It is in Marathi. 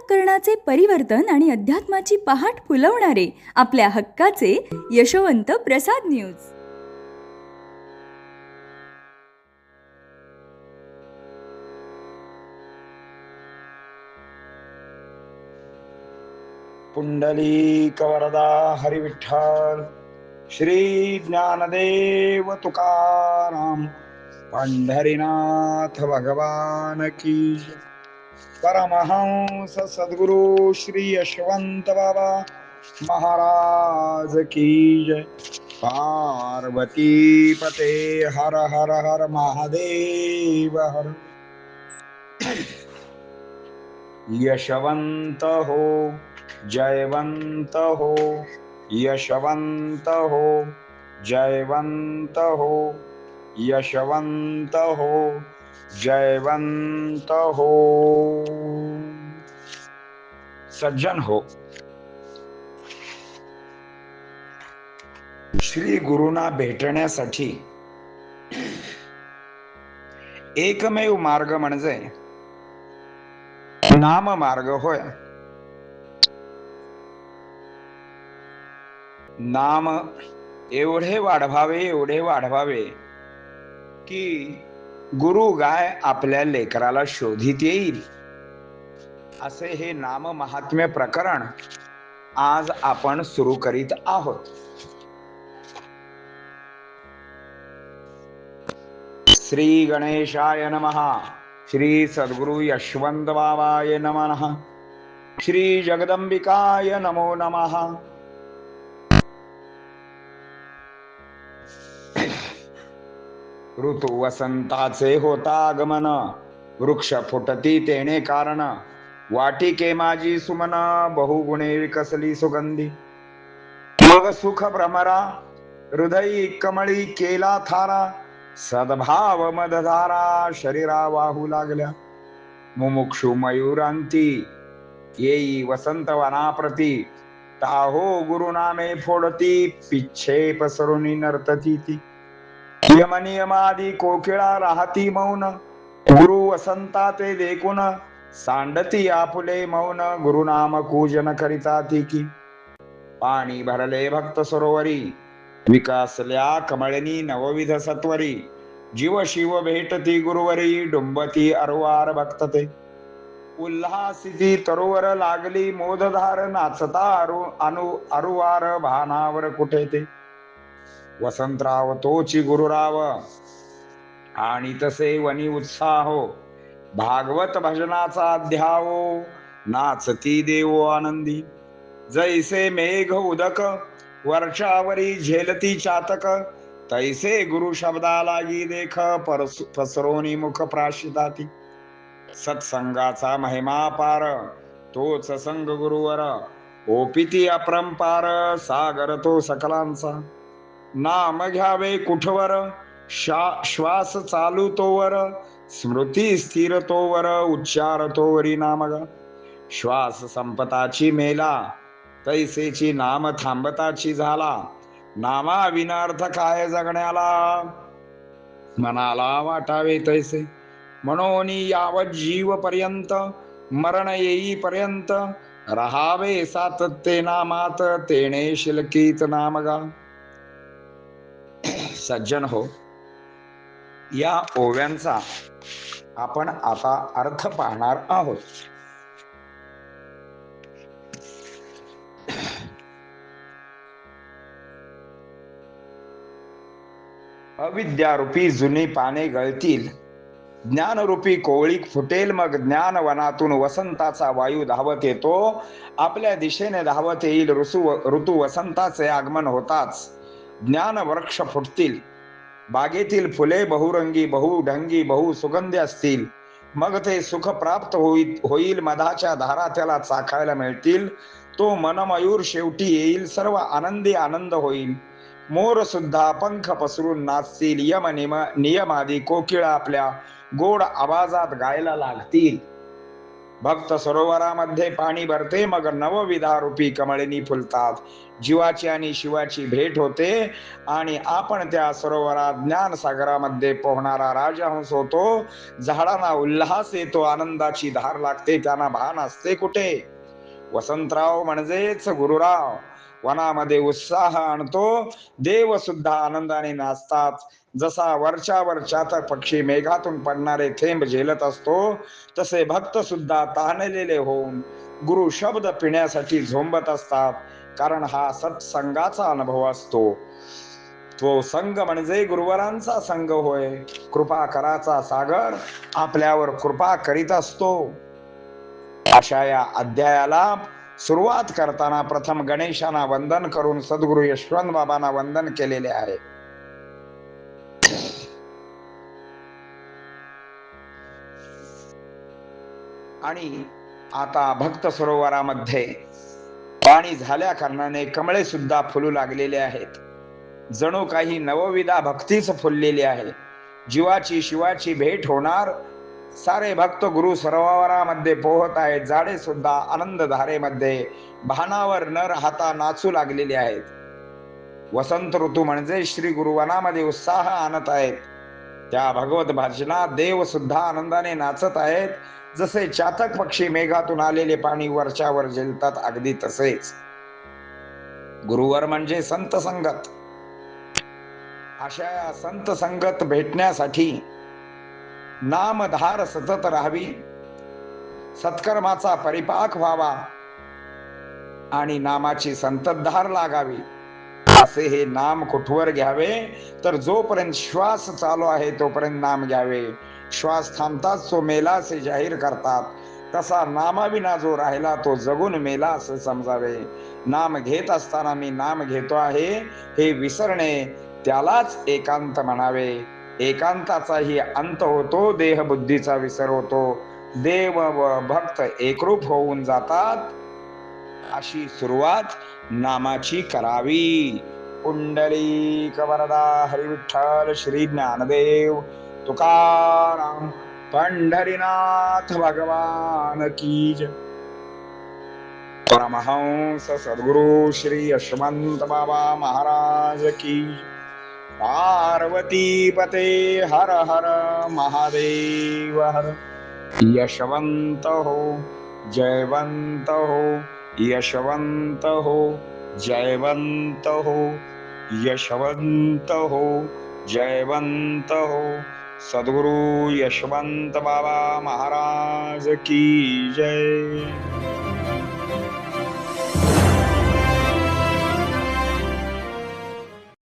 अंतःकरणाचे परिवर्तन आणि अध्यात्माची पहाट फुलवणारे आपल्या हक्काचे यशवंत प्रसाद न्यूज. पुंडलिक वरदा हरिविठ्ठल श्री ज्ञानदेव तुकाराम पंढरीनाथ भगवान की जय. परमहंस सद्गुरु श्री यशवंत बाबा महाराज की जय. पार्वती पते हर हर हर महादेव हर. यशवंत हो, जयवंत हो, यशवंत हो, जयवंत हो, यशवंत हो, जयवंत हो. सज्जन हो, श्री गुरुना भेटण्यासाठी एकमेव मार्ग म्हणजे नाम मार्ग होय. नाम एवढे वाढवावे की गुरु गाय आपल्या लेकराला शोधित येईल. असे हे नाम महात्म्य प्रकरण आज आपण सुरू करीत आहोत. श्री गणेशाय नमः. श्री सद्गुरु यशवंत बाबाय नमः. श्री जगदंबिकाय नमो नमः. ऋतु वसंताचे होता आगमन, वृक्ष फुटती तेने कारण, वाटिके माझी सुमन, बहुगुणे विकसली सुगंधी. मग सुख भ्रमरा, हृदयी कमळी केला थारा, सद्भाव मदधारा शरीरा वाहू लागल्या. मुमुक्षु मयूरांती येई वसंत वनाप्रती, ताहो गुरुनामे फोडती, पिच्छे पसरुनी नर्तती ती. यमनियमादी कोकिळा राहती मौन, गुरु वसंता ते देखून, सांडती आपुले मौन, गुरुनाम कूजन करिता ती की. पाणी भरले भक्त सरोवरी, विकासल्या कमळनी नवविध सत्वरी, जीव शिव भेटती गुरुवरी, डुंबती अरुवार भक्तते. उल्हासिती तरोवर लागली मोदधार, नाचता अरुवार भानावर कुठे ते. वसंतराव तोची गुरुराव, आणि तसे वनी उत्साहो, भागवत भजनाचा अध्यावो, नाचती देवो आनंदी. जैसे मेघ उदक वर्षावरी झेलती चातक, तैसे गुरु शब्दा लागी देख, पसरोनी मुख प्राशिताती. सत्संगाचा महिमा पार, तोच संग गुरुवर, ओपिती अपरंपार, सागर तो सकलांचा. नाम घ्यावे कुठवर, श्वास चालू तोवर, स्मृती स्थिर तोवर, उच्चार तोवरी नामगा. श्वास संपताची मेला, तैसेची नाम थांबताची झाला. नामा विनार्थ काय जगण्याला, मनाला वाटावे तैसे. म्हणून यावत जीव पर्यंत, मरण येईपर्यंत, रहावे सातत्ये नामात, तेणे शिलकीत नामगा. सज्जन हो, या ओव्यांचा आपण आता अर्थ पाहणार आहोत. अविद्यारूपी जुनी पाने गळतील, ज्ञानरूपी कोवळीक फुटेल, मग ज्ञान वनातून वसंताचा वायू धावत येतो. आपल्या दिशेने धावत येईल. ऋतू वसंताचे आगमन होताच ज्ञान वृक्ष फुटतील. बागेतील फुले बहुरंगी, बहुढंगी, बहुसुगंधी असतील. मग ते सुख प्राप्त होईल. मधाच्या धारा त्याला चाखायला मिळतील. तो मनमयूर शेवटी येईल. सर्व आनंदी आनंद होईल. मोर सुद्धा पंख पसरून नाचतील. यम नियमादी कोकिळा आपल्या गोड आवाजात गायला लागतील. भक्त सरोवरामध्ये पाणी भरते, मग नवविधा रूपी कमळिनी फुलतात. जीवाची आणि शिवाची भेट होते आणि आपण त्या सरोवरात ज्ञान सागरामध्ये पोहणारा राजहंस होतो. झाडांना उल्हास येतो, आनंदाची धार लागते, त्यांना भान असते कुठे. वसंतराव म्हणजेच गुरुराव वनामध्ये उत्साह आणतो. देव सुद्धा आनंदाने नाचतात. जसा वरच्यावर चातक पक्षी मेघातून पडणारे थेंब झेलत असतो, तसे भक्त सुद्धा तहानलेले होऊन गुरु शब्द पिण्यासाठी झोंबत असतात. कारण हा सत्संगाचा अनुभव असतो. तो संग म्हणजे गुरुवरांचा संग होय. कृपा कराचा सागर आपल्यावर कृपा करीत असतो. अशा या अध्यायाला सुरुवात करताना प्रथम गणेशांना वंदन करून सद्गुरु यशवंत बाबांना वंदन केलेले आहे. आणि आता भक्त सरोवरामध्ये पाणी झाल्या कारणाने कमळे सुद्धा फुलू लागलेले आहेत. जणू काही नवविधा भक्तीच फुललेली आहे. जीवाची शिवाची भेट होणार. सारे भक्त गुरु सरोवरामध्ये पोहत आहेत. झाडे सुद्धा आनंद धारेमध्ये भानावर न राहता नाचू लागलेली आहेत. वसंत ऋतू म्हणजे श्री गुरुवनामध्ये उत्साह आणत आहेत. त्या भगवत भजनात देव सुद्धा आनंदाने नाचत आहेत. जसे चातक पक्षी मेघातून आलेले पाणी वरच्यावर झेलतात, अगदी तसेच गुरुवर म्हणजे संत संगत. अशा या संत संगत भेटण्यासाठी नामधार सतत राहावी, सत्कर्माचा परिपाक व्हावा आणि नामाची संततधार लागावी. असे हे नाम कुठवर घ्यावे, तर जोपर्यंत श्वास चालू आहे तोपर्यंत नाम घ्यावे. श्वास थांबताच तो मेला असे जाहीर करतात. तसा नामाविना जो राहिला तो जगून मेला असे समजावे. नाम घेत असताना मी नाम घेतो आहे हे विसरणे, त्यालाच एकांत म्हणावे. एकांताचाही अंत होतो, देहबुद्धीचा विसर होतो. देव व भक्त एकरूप होऊन जातात. अशी सुरुवात नामाची करावी. पुंडलिक वरदा हरी विठ्ठल श्री ज्ञानदेव तुकाराम पंढरीनाथ भगवान की जय. परमहंस सद्गुरु श्री यशवंत बाबा महाराज की. पार्वती पते हर हर महादेव हर. यशवंत हो, जयवंत हो, यशवंत हो, जयवंत हो, यशवंत हो, जयवंत हो. सद्गुरु यशवंत बाबा महाराज की जय.